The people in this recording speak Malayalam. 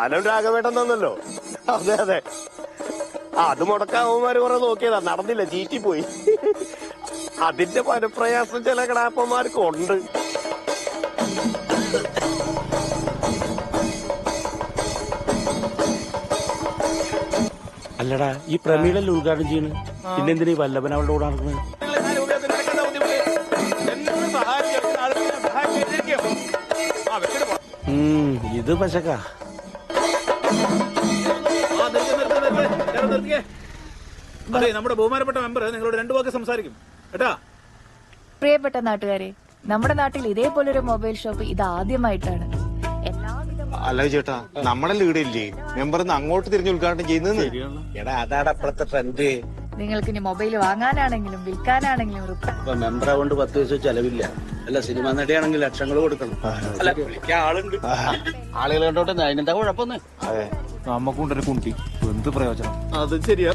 സ്ഥാനം രാഘവേട്ടൻ തന്നല്ലോ. അതെ അതെ, അത് മുടക്കാവന്മാര് കുറെ നോക്കിയതാ, നടന്നില്ല, ചീറ്റിപ്പോയി. അതിന്റെ പരപ്രയാസം ചില കടാപ്പന്മാർക്ക് ഉണ്ട്. അല്ലടാ, ഈ പ്രമീളല്ലേ ഉദ്ഘാടനം ചെയ്യണ്, പിന്നെന്തിനാ ഈ വല്ലഭൻ അവളുടെ കൂടെ നടക്കുന്നത്? ഇത് പശക്ക. അതെ, നമ്മുടെ ബഹുമാനപ്പെട്ട മെമ്പർ നിങ്ങളോട് രണ്ടു വാക്ക് സംസാരിക്കും കേട്ടാ. പ്രിയപ്പെട്ട നാട്ടുകാരെ, നമ്മുടെ നാട്ടിൽ ഇതേപോലൊരു മൊബൈൽ ഷോപ്പ് ഇത് ആദ്യമായിട്ടാണ്. അല്ല ചേട്ടാ, നമ്മുടെ ലീഡില്ലേ മെമ്പർ അങ്ങോട്ട് തിരിഞ്ഞ് ഉദ്ഘാടനം ചെയ്യുന്നത്. എടാ, അതാണ് അപ്പഴത്തെ ട്രെൻഡ്. നിങ്ങൾക്ക് ഇനി മൊബൈൽ വാങ്ങാനാണെങ്കിലും വിൽക്കാനാണെങ്കിലും ഇപ്പൊ മെമ്പർ കൊണ്ട് 10 ദിവസം ചെലവില്ല. അല്ല, സിനിമ നടിയാണെങ്കിൽ ലക്ഷങ്ങൾ കൊടുക്കണം. അല്ല, വിളിക്കാൻ ആളുണ്ട്. ആളുകൾ കണ്ടോട്ടെ, അതിനെന്താ കുഴപ്പമൊന്ന്. അതെ, നമ്മക്കൊണ്ടൊരു കുണ്ടി എന്ത് പ്രയോജനം. അത് ശരിയാ.